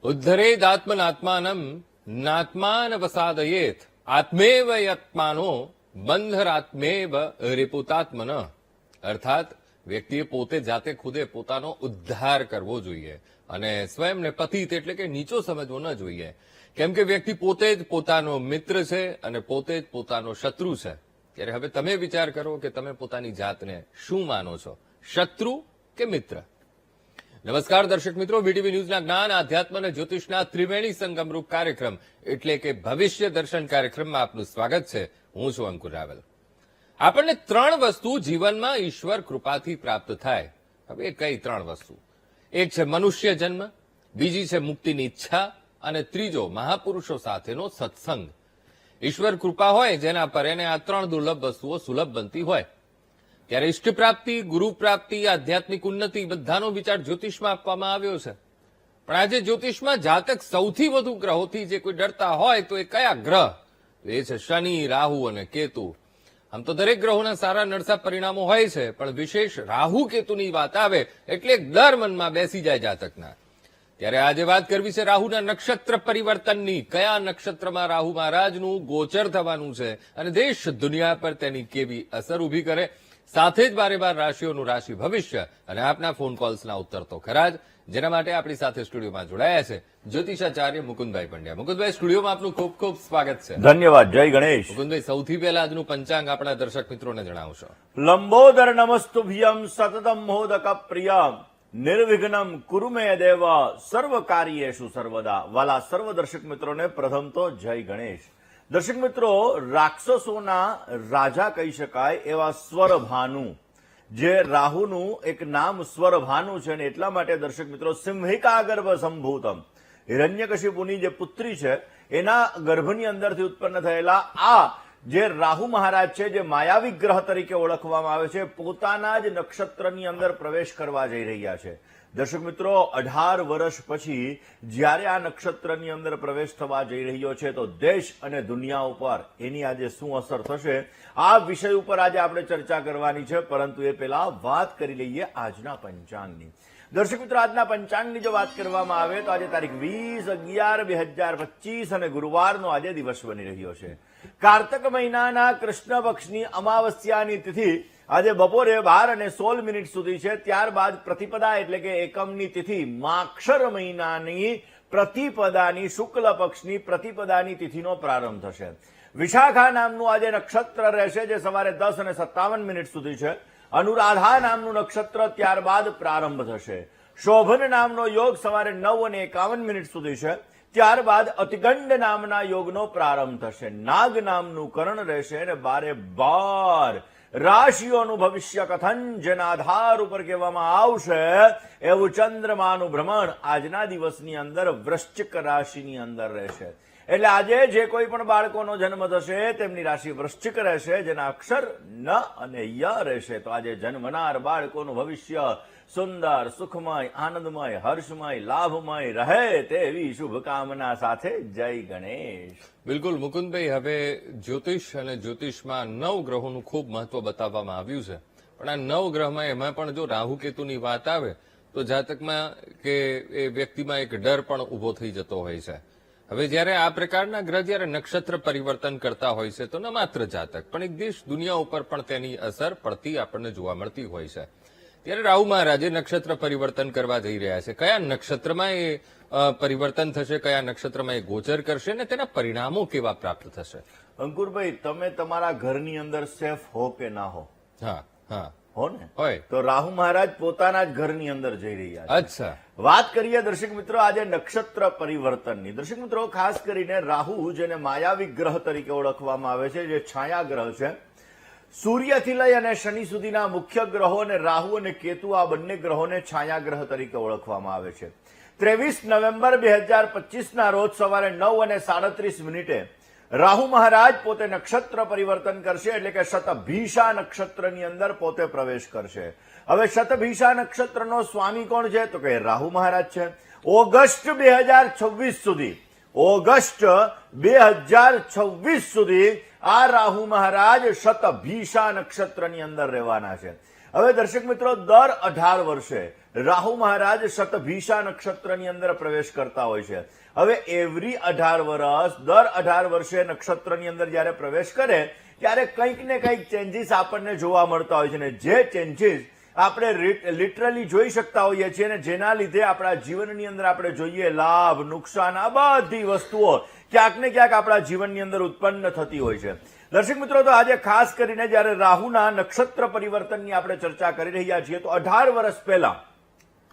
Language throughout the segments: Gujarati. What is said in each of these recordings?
ઉદ્ધરેદાત્મનાત્માનમ નાત્માન વસાદયેત આત્મેવ યત્માનો બંધરાત્મેવ રિપુતાત્મન. અર્થાત વ્યક્તિએ પોતે જાતે ખુદે પોતાનો ઉદ્ધાર કરવો જોઈએ અને સ્વયંને પતિત એટલે કે નીચો સમજવો ન જોઈએ, કેમ કે વ્યક્તિ પોતે જ પોતાનો મિત્ર છે અને પોતે જ પોતાનો શત્રુ છે. ત્યારે હવે તમે વિચાર કરો કે તમે પોતાની જાતને શું માનો છો, શત્રુ કે મિત્ર? નમસ્કાર દર્શક મિત્રો, વીટીવી ન્યૂઝના જ્ઞાન, આધ્યાત્મ અને જ્યોતિષના ત્રિવેણી સંગમરૂપ કાર્યક્રમ એટલે કે ભવિષ્ય દર્શન કાર્યક્રમમાં આપનું સ્વાગત છે. હું છું અંકુર રાવલ. આપણને ત્રણ વસ્તુ જીવનમાં ઈશ્વર કૃપાથી પ્રાપ્ત થાય. હવે કઈ ત્રણ વસ્તુ? એક છે મનુષ્ય જન્મ, બીજી છે મુક્તિની ઈચ્છા અને ત્રીજો મહાપુરુષો સાથેનો સત્સંગ. ઈશ્વર કૃપા હોય જેના પર એને આ ત્રણ દુર્લભ વસ્તુઓ સુલભ બનતી હોય. ત્યારે ઇષ્ટ પ્રાપ્તિ, ગુરુ પ્રાપ્તિ, આધ્યાત્મિક ઉન્નતિ બધાનો વિચાર જ્યોતિષમાં આપવામાં આવ્યો છે. પણ આજે જ્યોતિષમાં જાતક સૌથી વધુ ગ્રહોથી જે કોઈ ડરતા હોય તો એ કયા ગ્રહ? એ છે શનિ, રાહુ અને કેતુ. આમ તો દરેક ગ્રહોના સારા નરસા પરિણામો હોય છે, પણ વિશેષ રાહુ કેતુની વાત આવે એટલે ડર મનમાં બેસી જાય જાતકના. ત્યારે આજે વાત કરવી છે રાહુના નક્ષત્ર પરિવર્તનની. કયા નક્ષત્રમાં રાહુ મહારાજનું ગોચર થવાનું છે અને દેશ દુનિયા પર તેની કેવી અસર ઉભી કરે, સાથે જ બારે બાર રાશિઓનું રાશિ ભવિષ્ય અને આપના ફોન કોલ્સના ઉત્તર તો ખરા જ. જેના માટે આપણી સાથે સ્ટુડિયોમાં જોડાયા છે જ્યોતિષાચાર્ય મુકુંદભાઈ પંડ્યા. મુકુંદભાઈ, સ્ટુડિયોમાં આપનું ખૂબ ખૂબ સ્વાગત છે. ધન્યવાદ. જય ગણેશ. મુકુંદભાઈ, સૌથી પહેલા આજનું પંચાંગ આપણા દર્શક મિત્રોને જણાવશો. લંબોદર નમસ્તુભ્યમ સતતમ મોદક પ્રિયમ નિર્વિઘ્નમ કુરુ મે દેવ સર્વ કાર્યેષુ સર્વદા. વાલા સર્વ દર્શક મિત્રોને પ્રથમ તો જય ગણેશ. દર્શક મિત્રો, રાક્ષસોના રાજા કહી શકાય એવા સ્વરભાનુ, જે રાહુનું એક નામ સ્વરભાનુ છે અને એટલા માટે દર્શક મિત્રો સિંહિકા ગર્ભ સંભૂતમ, હિરણ્યકશિપુની જે પુત્રી છે એના ગર્ભની અંદરથી ઉત્પન્ન થયેલા આ જે રાહુ મહારાજ છે, જે માયાવી ગ્રહ તરીકે ઓળખવામાં આવે છે, પોતાના જ નક્ષત્રની અંદર પ્રવેશ કરવા જઈ રહ્યા છે. દર્શક મિત્રો, 18 વર્ષ પછી જ્યારે આ નક્ષત્રની અંદર પ્રવેશ થવા જઈ રહ્યો છે તો દેશ અને દુનિયા ઉપર એની આજે શું અસર થશે, આ વિષય ઉપર આજે આપણે ચર્ચા કરવાની છે. પરંતુ એ પહેલા વાત કરી લઈએ આજના પંચાંગની. દર્શક મિત્રો, આજના પંચાંગની જો વાત કરવામાં આવે તો આજે તારીખ 20/11/2025 અને ગુરુવારનો આજે દિવસ બની રહ્યો છે. કાર્તક મહિનાના કૃષ્ણ પક્ષની અમાવસ્યાની તિથિ આજે બપોરે 12:16 સુધી છે. ત્યારબાદ પ્રતિપદા એટલે કે એકમની તિથિ માક્ષર મહિનાની પ્રતિપદાની શુક્લ પક્ષની પ્રતિપદાની તિથિનો પ્રારંભ થશે. વિશાખા નામનું આજે નક્ષત્ર રહેશે, જે સવારે 10:57 સુધી છે. અનુરાધા નામનું નક્ષત્ર ત્યારબાદ પ્રારંભ થશે. શોભન નામનો યોગ સવારે 9:51 સુધી છે. ત્યારબાદ અતિગંડ નામના યોગનો પ્રારંભ થશે. નાગ નામનું કરણ રહેશે અને 12 રાશિઓનું ભવિષ્ય કથન જેના આધાર ઉપર કહેવામાં આવશે એવું ચંદ્રમાનું ભ્રમણ આજના દિવસની અંદર વૃશ્ચિક રાશિની અંદર રહેશે. એટલે આજે જે કોઈ પણ બાળકોનો જન્મ થશે તેમની રાશિ વૃશ્ચિક રહેશે, જેના અક્ષર ન અને ય રહેશે. તો આજે જન્મનાર બાળકોનું ભવિષ્ય સુંદર, સુખમય, આનંદમય, હર્ષમય, લાભમય રહે તેવી શુભકામના સાથે જય ગણેશ. બિલકુલ મુકુંદભાઈ, હવે જ્યોતિષ અને જ્યોતિષમાં 9 ગ્રહોનું ખૂબ મહત્વ બતાવવામાં આવ્યું છે. પણ આ 9 ગ્રહમાં એમાં પણ જો રાહુ કેતુની વાત આવે તો જાતકમાં કે એ વ્યક્તિમાં એક ડર પણ ઉભો થઈ જતો હોય છે. હવે જયારે આ પ્રકારના ગ્રહ જયારે નક્ષત્ર પરિવર્તન કરતા હોય છે તો ન માત્ર જાતક પણ એક દેશ દુનિયા ઉપર પણ તેની અસર પડતી આપણને જોવા મળતી હોય છે. ત્યારે રાહુ મહારાજે નક્ષત્ર પરિવર્તન કરવા જઈ રહ્યા છે. કયા નક્ષત્રમાં એ પરિવર્તન થશે, કયા નક્ષત્રમાં એ ગોચર કરશે અને તેના પરિણામો કેવા પ્રાપ્ત થશે? અંકુરભાઈ, તમે તમારા ઘરની અંદર સેફ હો કે ના હો? હા હા હો ને? હોય. તો રાહુ મહારાજ પોતાના જ ઘરની અંદર જઈ રહ્યા છે. અચ્છા. વાત કરીએ દર્શક મિત્રો આજે નક્ષત્ર પરિવર્તનની. દર્શક મિત્રો, ખાસ કરીને રાહુ, જેને માયાવી ગ્રહ તરીકે ઓળખવામાં આવે છે, જે છાયા ગ્રહ છે, સૂર્યથી લઈ અને શનિ સુધીના મુખ્ય ગ્રહો અને રાહુ અને કેતુ આ બંને ગ્રહોને છાયા ગ્રહ તરીકે ઓળખવામાં આવે છે. 23 નવેમ્બર 2025 રોજ સવારે 9:37 રાહુ મહારાજ પોતે નક્ષત્ર પરિવર્તન કરશે, એટલે કે શતભીષા નક્ષત્રની અંદર પોતે પ્રવેશ કરશે. હવે શતભીષા નક્ષત્રનો સ્વામી કોણ છે? તો કે રાહુ મહારાજ છે. ઓગસ્ટ 2026 સુધી, ઓગસ્ટ 2026 સુધી આ રાહુ મહારાજ શતભીષા નક્ષત્રની અંદર રહેવાના છે. હવે દર્શક મિત્રો, દર 18 વર્ષે રાહુ મહારાજ શતભીષા નક્ષત્રની અંદર પ્રવેશ કરતા હોય છે. હવે એવરી 18 વર્ષ, દર 18 વર્ષે નક્ષત્રની અંદર જયારે પ્રવેશ કરે ત્યારે કંઈક ને કંઈક ચેન્જીસ આપણને જોવા મળતા હોય છે, ને જે ચેન્જીસ આપણે લિટરલી જોઈ શકતા હોઈએ છીએ ને જેના લીધે આપણા જીવનની અંદર આપણે જોઈએ લાભ, નુકસાન, આ બધી વસ્તુઓ ક્યાંક ને ક્યાંક આપણા જીવનની અંદર ઉત્પન્ન થતી હોય છે. દર્શક મિત્રો, તો આજે ખાસ કરીને જયારે રાહુના નક્ષત્ર પરિવર્તનની આપણે ચર્ચા કરી રહ્યા છીએ, તો 18 વર્ષ પહેલા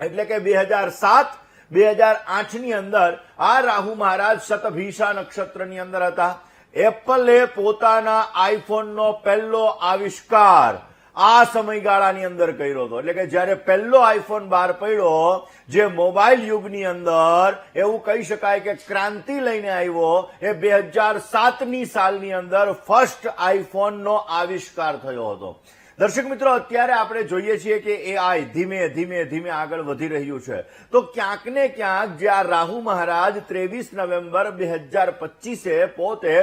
એટલે કે 2007 2008 ની અંદર આ રાહુ મહારાજ શતભીષા નક્ષત્રની અંદર હતા. એપલે પોતાના આઈફોનનો પહેલો આવિષ્કાર આ સમયગાળાની અંદર કર્યો હતો. એટલે કે જયારે પહેલો આઈફોન બહાર પડ્યો, જે મોબાઈલ યુગની અંદર એવું કહી શકાય કે ક્રાંતિ લઈને આવ્યો, એ 2007ની સાલની અંદર ફર્સ્ટ આઈફોનનો આવિષ્કાર થયો હતો. દર્શક મિત્રો, અત્યારે આપણે જોઈએ છીએ કે એઆઈ ધીમે ધીમે ધીમે આગળ વધી રહ્યું છે. તો ક્યાંક ને ક્યાંક જે આ રાહુ મહારાજ 23 નવેમ્બર 2025 પોતે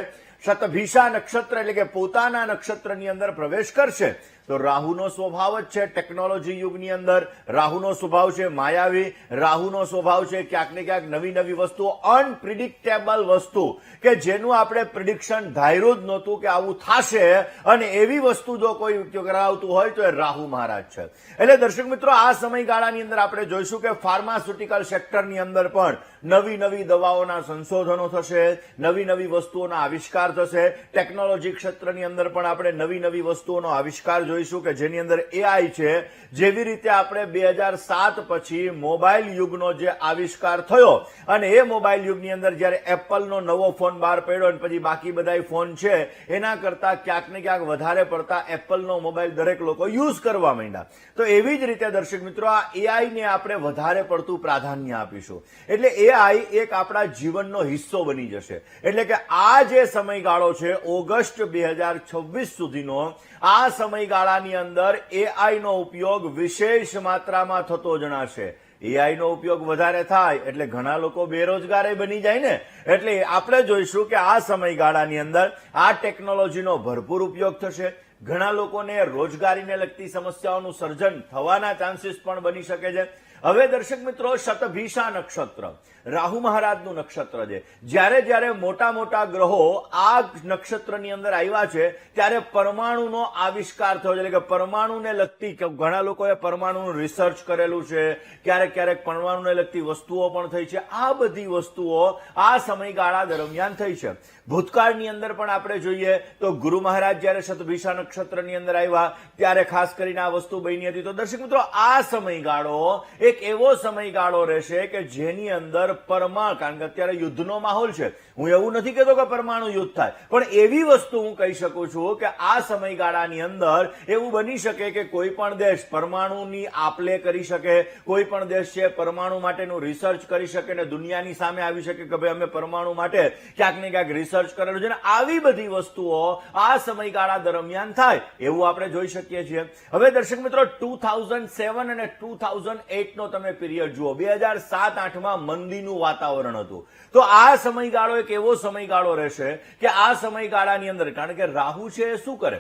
શતભીષા નક્ષત્ર એટલે કે પોતાના નક્ષત્રની અંદર પ્રવેશ કરશે, તો રાહુનો સ્વભાવ જ છે ટેકનોલોજી યુગની અંદર, રાહુનો સ્વભાવ છે માયાવી, રાહુનો સ્વભાવ છે ક્યાંક ને ક્યાંક નવી નવી વસ્તુઓ, અનપ્રિડિક્ટેબલ વસ્તુ કે જેનું આપણે પ્રિડિક્શન ધાર્યું જ નહોતું કે આવું થશે, અને એવી વસ્તુ જો કોઈ કરાવતું હોય તો એ રાહુ મહારાજ છે. એટલે દર્શક મિત્રો, આ સમયગાળાની અંદર આપણે જોઈશું કે ફાર્માસ્યુટિકલ સેક્ટરની અંદર પણ નવી નવી દવાઓના સંશોધનો થશે, નવી નવી વસ્તુઓના આવિષ્કાર થશે. ટેકનોલોજી ક્ષેત્રની અંદર પણ આપણે નવી નવી વસ્તુઓનો આવિષ્કાર જોઈશું કે જેની અંદર એઆઈ છે. જેવી રીતે આપણે 2007 પછી મોબાઈલ યુગનો જે આવિષ્કાર થયો, અને એ મોબાઈલ યુગની અંદર જયારે એપલનો નવો ફોન બહાર પડ્યો અને પછી બાકી બધા ફોન છે એના કરતા ક્યાંક ને ક્યાંક વધારે પડતા એપલનો મોબાઈલ દરેક લોકો યુઝ કરવા માંડ્યા. તો એવી જ રીતે દર્શક મિત્રો, આ એઆઈ ને આપણે વધારે પડતું પ્રાધાન્ય આપીશું. એટલે એઆઈ એક આપણા જીવનનો હિસ્સો બની જશે. એટલે કે આ જે સમયગાળો છે ઓગસ્ટ 2026 સુધીનો, આ સમયગાળાની અંદર એઆઈ નો ઉપયોગ વિશેષ માત્રામાં થતો જણાશે. એઆઈ નો ઉપયોગ વધારે થાય એટલે ઘણા લોકો બેરોજગાર બની જાય ને, એટલે આપણે જોઈશું કે આ સમયગાળાની અંદર આ ટેકનોલોજીનો ભરપૂર ઉપયોગ થશે. ઘણા લોકોને રોજગારીને લગતી સમસ્યાઓનું સર્જન થવાના ચાન્સીસ પણ બની શકે છે. હવે દર્શક મિત્રો, શતભીષા નક્ષત્ર રાહુ મહારાજનું નક્ષત્ર છે. જ્યારે જ્યારે મોટા મોટા ગ્રહો આ નક્ષત્રની અંદર આવ્યા છે ત્યારે પરમાણુનો આવિષ્કાર થયો છે. એટલે કે પરમાણુને લગતી ઘણા લોકોએ પરમાણુનું રિસર્ચ કરેલું છે, ક્યારેક ક્યારેક પરમાણુને લગતી વસ્તુઓ પણ થઈ છે. આ બધી વસ્તુઓ આ સમયગાળા દરમિયાન થઈ છે. ભૂતકાળની અંદર પણ આપણે જોઈએ તો ગુરુ મહારાજ જયારે શતભીષા નક્ષત્રની અંદર આવ્યા ત્યારે ખાસ કરીને આ વસ્તુ બની હતી. તો દર્શક મિત્રો, આ સમયગાળો એક એવો સમયગાળો રહેશે કે જેની અંદર કારણ કે અત્યારે યુદ્ધનો માહોલ છે, હું એવું નથી કહેતો કે પરમાણુ યુદ્ધ થાય, પણ એવી વસ્તુ હું કહી શકું છું કે આ સમયગાળાની અંદર એવું બની શકે કે કોઈ પણ દેશ પરમાણુની આપ-લે કરી શકે, કોઈ પણ દેશ છે પરમાણુ માટેનું રિસર્ચ કરી શકે ને દુનિયાની સામે આવી શકે કે ભાઈ અમે પરમાણુ માટે ક્યાંક ને ક્યાંક રિસર્ચ કરેલું છે. ને આવી બધી વસ્તુઓ આ સમયગાળા દરમિયાન થાય એવું આપણે જોઈ શકીએ છીએ. હવે દર્શક મિત્રો, 2007 અને 2008 નો તમે પીરિયડ જુઓ. 2007-8માં મંદીનું વાતાવરણ હતું. તો આ સમયગાળો એક એવો સમયગાળો રહેશે કે આ સમયગાળાની અંદર, કારણ કે રાહુ છે એ શું કરે,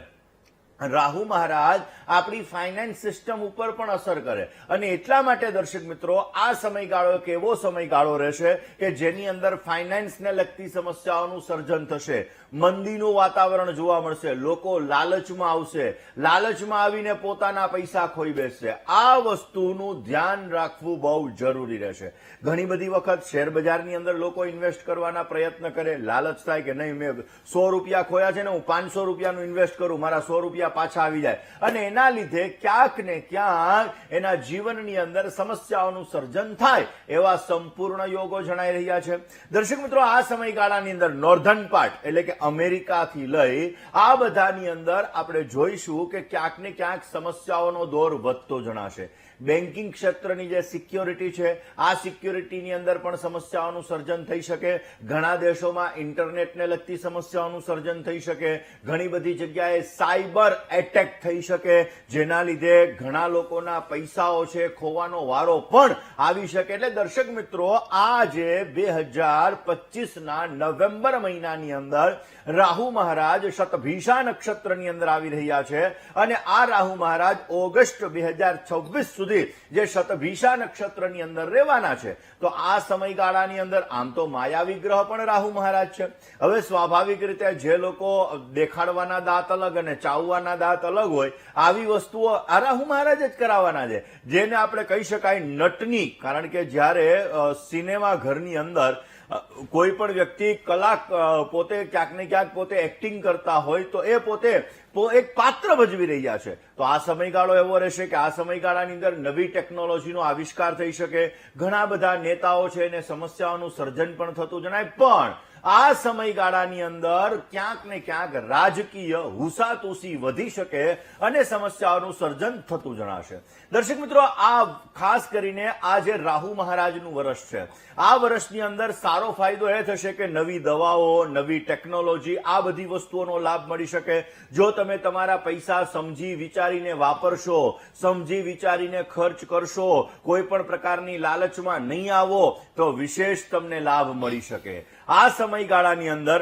રાહુ મહારાજ આપણી ફાઇનાન્સ સિસ્ટમ ઉપર પણ અસર કરે, અને એટલા માટે દર્શક મિત્રો, આ સમયગાળો એક એવો સમયગાળો રહેશે કે જેની અંદર ફાઇનાન્સને લગતી સમસ્યાઓનું સર્જન થશે. મંદીનું વાતાવરણ જોવા મળશે, લોકો લાલચમાં આવશે, લાલચમાં આવીને પોતાના પૈસા ખોઈ બેસશે. આ વસ્તુનું ધ્યાન રાખવું બહુ જરૂરી રહેશે. ઘણી બધી વખત શેર બજારની અંદર લોકો ઇન્વેસ્ટ કરવાના પ્રયત્ન કરે, લાલચ થાય કે નહીં મેં 100 રૂપિયા ખોયા છે ને હું 500 રૂપિયાનું ઇન્વેસ્ટ કરું, મારા 100 રૂપિયા પાછા આવી જાય, અને એના લીધે ક્યાંક ને ક્યાંક એના જીવનની અંદર સમસ્યાઓનું સર્જન થાય એવા સંપૂર્ણ યોગો જણાઈ રહ્યા છે. દર્શક મિત્રો, આ સમયગાળાની અંદર નોર્ધન પાર્ટ એટલે કે અમેરિકાથી લઈ આ બધાની અંદર આપણે જોઈશું કે ક્યાંક ને ક્યાંક સમસ્યાઓનો દોર વધતો જણાશે. બેન્કિંગ ક્ષેત્રની જે સિક્યોરિટી છે, આ સિક્યોરિટીની અંદર પણ સમસ્યાઓનું સર્જન થઈ શકે. ઘણા દેશોમાં ઇન્ટરનેટને લગતી સમસ્યાઓનું સર્જન થઈ શકે. ઘણી બધી જગ્યાએ સાયબર એટેક થઈ શકે, જેના લીધે ઘણા લોકોના પૈસાઓ છે ખોવાનો વારો પણ આવી શકે. એટલે દર્શક મિત્રો, આ જે 2025ના નવેમ્બર મહિનાની અંદર રાહુ મહારાજ શતભીષા નક્ષત્રની અંદર આવી રહ્યા છે, અને આ રાહુ મહારાજ ઓગસ્ટ 2026 સુધી જે શતભિષા નક્ષત્રની અંદર રહેવાના છે. તો આ સમયગાળાની અંદર આમ તો માયાવી ગ્રહ પણ રાહુ મહારાજ છે. હવે સ્વાભાવિક રીતે જે લોકો દેખાડવાના દાંત અલગ અને ચાવવાના દાંત અલગ હોય આવી વસ્તુઓ આ રાહુ મહારાજ જ કરાવવાના છે, જેને આપણે કહી શકાય નટની. કારણ કે જ્યારે સિનેમા ઘરની અંદર કોઈ પણ વ્યક્તિ પોતે ક્યાંક ને ક્યાંક પોતે એક્ટિંગ કરતા હોય તો એ પોતે એક પાત્ર ભજવી રહ્યા છે. તો આ સમયગાળો એવો રહેશે કે આ સમયગાળાની અંદર નવી ટેકનોલોજીનો આવિષ્કાર થઈ શકે. ઘણા બધા નેતાઓ છે એને સમસ્યાઓનું સર્જન પણ થતું જણાય. પણ આ સમયગાળાની અંદર ક્યાંક ને ક્યાંક રાજકીય હુસાતુસી વધી શકે અને સમસ્યાઓનું સર્જન થતું જણાશે. દર્શક મિત્રો, આ ખાસ કરીને આ જે રાહુ મહારાજનું વર્ષ છે, આ વર્ષની અંદર સારો ફાયદો એ થશે કે નવી દવાઓ, નવી ટેકનોલોજી, આ બધી વસ્તુઓનો લાભ મળી શકે. જો તમે તમારા પૈસા સમજી વિચારીને વાપરશો, સમજી વિચારીને ખર્ચ કરશો, કોઈ પણ પ્રકારની લાલચમાં નહીં આવો તો વિશેષ તમને લાભ મળી શકે. આ સમયગાળાની અંદર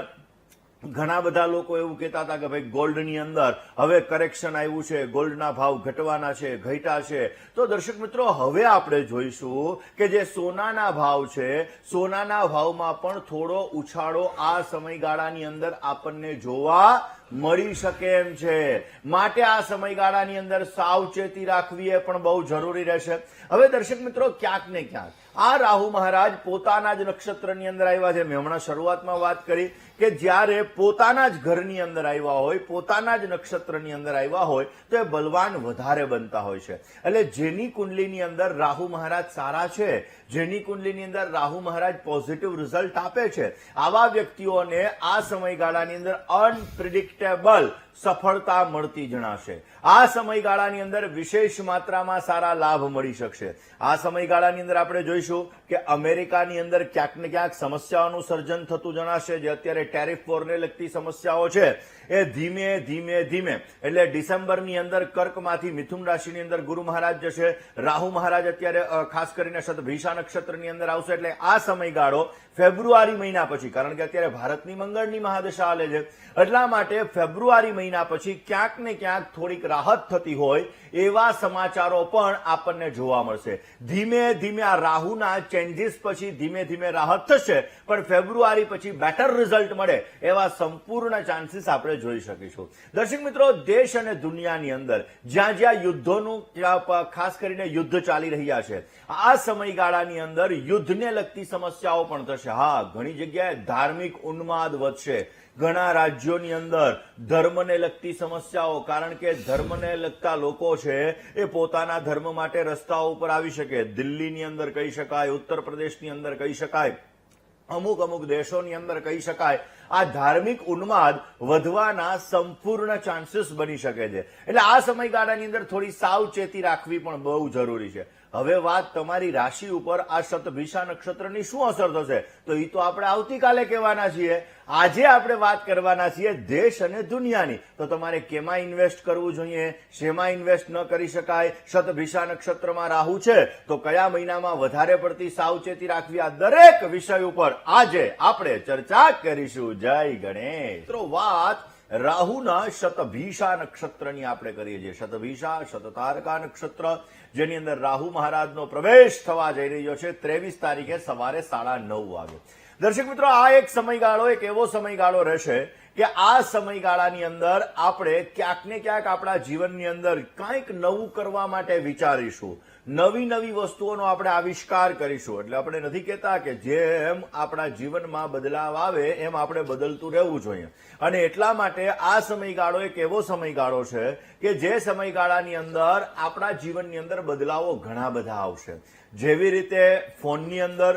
ઘણા બધા લોકો એવું કહેતા હતા કે ભાઈ ગોલ્ડની અંદર હવે કરેક્શન આવ્યું છે, ગોલ્ડના ભાવ ઘટવાના છે, ઘટ્યા છે. તો દર્શક મિત્રો, હવે આપણે જોઈશું કે જે સોનાના ભાવ છે, સોનાના ભાવમાં પણ થોડો ઉછાળો આ સમયગાળાની અંદર આપણને જોવા મળી શકે એમ છે. માટે આ સમયગાળાની અંદર સાવચેતી રાખવી એ પણ બહુ જરૂરી રહેશે. હવે દર્શક મિત્રો, ક્યાંક ને ક્યાંક આ રાહુ મહારાજ પોતાના જ નક્ષત્રની અંદર આવ્યા છે. મેં હમણાં શરૂઆતમાં વાત કરી કે જ્યારે પોતાના જ ઘરની અંદર આવ્યા હોય, પોતાના જ નક્ષત્રની અંદર આવ્યા હોય તો એ બલવાન વધારે બનતા હોય છે. એટલે જેની કુંડલીની અંદર રાહુ મહારાજ સારા છે, જેની કુંડલીની અંદર રાહુ મહારાજ પોઝિટિવ રિઝલ્ટ આપે છે, આવા વ્યક્તિઓને આ સમયગાળાની અંદર અનપ્રિડિક્ટેબલ સફળતા મળતી જણાશે. આ સમયગાળાની અંદર વિશેષ માત્રામાં સારા લાભ મળી શકશે. આ સમયગાળાની અંદર આપણે જોઈશું કે અમેરિકાની અંદર ક્યાંક ને ક્યાંક સમસ્યાઓનું સર્જન થતું જણાશે. જે અત્યારે ટેરિફ વોરને લગતી સમસ્યાઓ છે એ ધીમે ધીમે ધીમે એટલે ડિસેમ્બરની અંદર કર્કમાંથી મિથુન રાશિની અંદર ગુરુ મહારાજ જશે. રાહુ મહારાજ અત્યારે ખાસ કરીને શતભિષા નક્ષત્રની અંદર આવશે. એટલે આ સમયગાળો ફેબ્રુઆરી મહિના પછી, કારણ કે અત્યારે ભારતની મંગળની મહાદશા હાલે છે, એટલા માટે ફેબ્રુઆરી મહિના પછી ક્યાંક ને ક્યાંક થોડીક રાહત થતી હોય એવા સમાચારો પણ આપણને જોવા મળશે. ધીમે ધીમે આ રાહુના ચેન્જીસ પછી ધીમે ધીમે રાહત થશે, પણ ફેબ્રુઆરી પછી બેટર રિઝલ્ટ મળે એવા સંપૂર્ણ ચાન્સીસ આપણે જોઈ શકીશું. દર્શક મિત્રો, દેશ અને દુનિયાની અંદર જ્યાં જ્યાં યુદ્ધોનું ખાસ કરીને યુદ્ધ ચાલી રહ્યા છે, આ સમયગાળાની અંદર યુદ્ધને લગતી સમસ્યાઓ પણ થશે. હા, ઘણી જગ્યાએ ધાર્મિક ઉન્માદ વધશે. ઘણા રાજ્યોની અંદર ધર્મને લગતી સમસ્યાઓ, કારણ કે ધર્મને લગતા લોકો છે એ પોતાના ધર્મ માટે રસ્તાઓ ઉપર આવી શકે. દિલ્હીની અંદર કહી શકાય, ઉત્તર પ્રદેશની અંદર કહી શકાય, અમુક દેશોની અંદર કહી શકાય, આ ધાર્મિક ઉન્માદ વધવાના સંપૂર્ણ ચાન્સીસ બની શકે છે. એટલે આ સમયગાળાની અંદર થોડી સાવચેતી રાખવી પણ બહુ જરૂરી છે. હવે વાત તમારી રાશિ ઉપર આ શતભિષા નક્ષત્રની શું અસર થશે તો એ તો આપણે આવતીકાલે કહેવાના છીએ. આજે આપણે વાત કરવાના છીએ દેશ અને દુનિયાની. તો તમારે કેમાં ઇન્વેસ્ટ કરવું જોઈએ, શેમાં ઇન્વેસ્ટ ન કરી શકાય, શતભિષા નક્ષત્રમાં રાહુ છે તો કયા મહિનામાં વધારે પડતી સાવચેતી રાખવી, આ દરેક વિષય ઉપર આજે આપણે ચર્ચા કરીશું. જય ગણેશ. તો વાત રાહુના શતભિષા નક્ષત્રની આપણે કરીએ છીએ. શતભિષા શતતારકા નક્ષત્ર, જેની અંદર રાહુ મહારાજનો પ્રવેશ થવા જઈ રહ્યો છે 23 તારીખે સવારે 9:30 વાગે. દર્શક મિત્રો, આ એક સમયગાળો, એક એવો સમયગાળો રહેશે કે આ સમયગાળાની અંદર આપણે ક્યાંક ને ક્યાંક આપણા જીવનની અંદર કંઈક નવું કરવા માટે વિચારીશું. નવી વસ્તુઓનો આપણે આવિષ્કાર કરીશું. એટલે આપણે નથી કહેતા કે જેમ આપણા જીવનમાં બદલાવ આવે એમ આપણે બદલતું રહેવું જોઈએ. અને એટલા માટે આ સમયગાળો એક એવો સમયગાળો છે કે જે સમયગાળાની અંદર આપણા જીવનની અંદર બદલાવો ઘણા બધા આવશે. જેવી રીતે ફોનની અંદર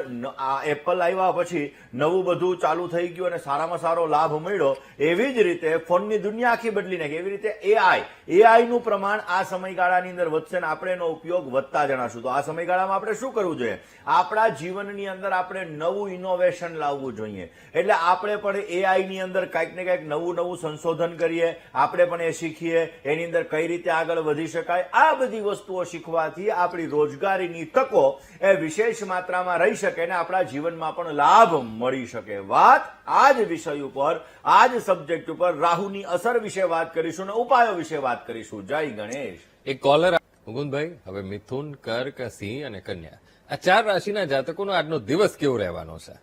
એપલ આવ્યા પછી નવું બધું ચાલુ થઈ ગયું અને સારામાં સારો લાભ મળ્યો, એવી જ રીતે ફોનની દુનિયા આખી બદલી નાખી. એવી રીતે એઆઈ નું પ્રમાણ આ સમયગાળાની અંદર વધશે અને આપણે એનો ઉપયોગ વધતા જણાશું. તો આ સમયગાળામાં આપણે શું કરવું જોઈએ? આપણા જીવનની અંદર આપણે નવું ઇનોવેશન લાવવું જોઈએ. એટલે આપણે પણ એઆઈ ની અંદર કંઈક ને કંઈક નવું સંશોધન કરીએ, આપણે પણ એ શીખીએ, એની અંદર કઈ રીતે આગળ વધી શકાય. આ બધી વસ્તુઓ શીખવાથી આપણી રોજગારીની તકો એ વિશેષ માત્રામાં રહી શકે અને આપણા જીવનમાં પણ લાભ મળી શકે. વાત આ જ વિષય ઉપર, આ જ સબ્જેક્ટ ઉપર રાહુની અસર વિશે વાત કરીશું અને ઉપાયો વિશે વાત કરીશું. જય ગણેશ. એક કોલર મુકુંદભાઈ, હવે મિથુન, કર્ક, સિંહ અને કન્યા આ 4 રાશિના જાતકોનો આજનો દિવસ કેવો રહેવાનો છે?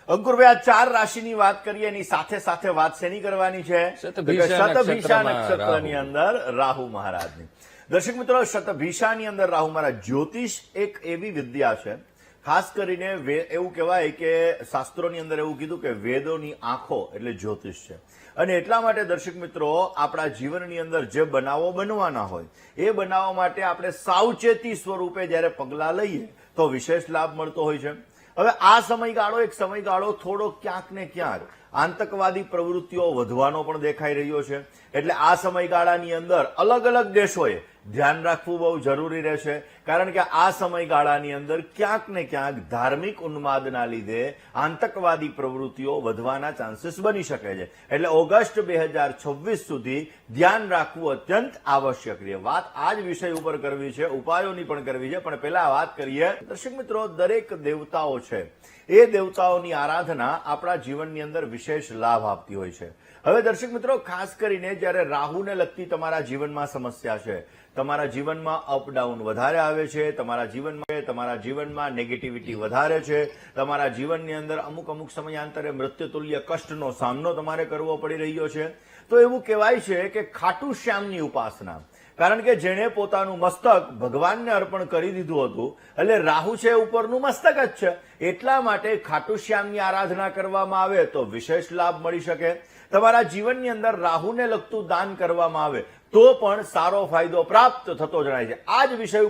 અંકુરભાઈ, આ 4 રાશિની વાત કરીએ એની સાથે સાથે વાત શેની કરવાની છે? શતભિષા શતભિષા નક્ષત્રમાં નક્ષત્રની અંદર રાહુ મહારાજની. દર્શક મિત્રો, શતભિષાની અંદર રાહુ મહારાજ. જ્યોતિષ એક એવી વિદ્યા છે, ખાસ કરીને એવું કહેવાય કે શાસ્ત્રોની અંદર એવું કીધું કે વેદોની આંખો એટલે જ્યોતિષ છે. અને એટલા માટે દર્શક મિત્રો, આપણા જીવનની અંદર જે બનાવો બનવાના હોય એ બનાવવા માટે આપણે સાવચેતી સ્વરૂપે જ્યારે પગલાં લઈએ તો વિશેષ લાભ મળતો હોય છે. હવે આ સમયગાળો એક સમયગાળો થોડો ક્યાંક ને ક્યાંક આતંકવાદી પ્રવૃત્તિઓ વધવાનો પણ દેખાઈ રહ્યો છે. એટલે આ સમયગાળાની અંદર અલગ અલગ દેશોએ ધ્યાન રાખવું બહુ જરૂરી રહેશે. કારણ કે આ સમયગાળાની અંદર ક્યાંક ને ક્યાંક ધાર્મિક ઉન્માદના લીધે આતંકવાદી પ્રવૃત્તિઓ વધવાના ચાન્સીસ બની શકે છે. એટલે ઓગસ્ટ 2026 સુધી ધ્યાન રાખવું અત્યંત આવશ્યક છે. વાત આ જ વિષય ઉપર કરવી છે, ઉપાયોની પણ કરવી છે. પણ પહેલા વાત કરીએ, દર્શક મિત્રો, દરેક દેવતાઓ છે એ દેવતાઓની આરાધના આપણા જીવનની અંદર વિશેષ લાભ આપતી હોય છે. હવે દર્શક મિત્રો, ખાસ કરીને જ્યારે રાહુને લગતી તમારા જીવનમાં સમસ્યા છે, તમારા જીવનમાં અપડાઉન વધારે આવે છે, તમારા જીવનમાં નેગેટિવિટી વધારે છે, તમારા જીવનની અંદર અમુક સમયાંતરે મૃત્યુતુલ્ય કષ્ટનો સામનો તમારે કરવો પડી રહ્યો છે, તો એવું કહેવાય છે કે ખાટુ શ્યામની ઉપાસના. કારણ કે જેણે પોતાનું મસ્તક ભગવાનને અર્પણ કરી દીધું હતું, એટલે રાહુ છે ઉપરનું મસ્તક જ છે, એટલા માટે ખાટુ શ્યામની આરાધના કરવામાં આવે તો વિશેષ લાભ મળી શકે. તમારા જીવનની અંદર રાહુને લગતું દાન કરવામાં આવે તો પણ સારો ફાયદો પ્રાપ્ત થતો જણાય છે. આ જ વિષય ઉપર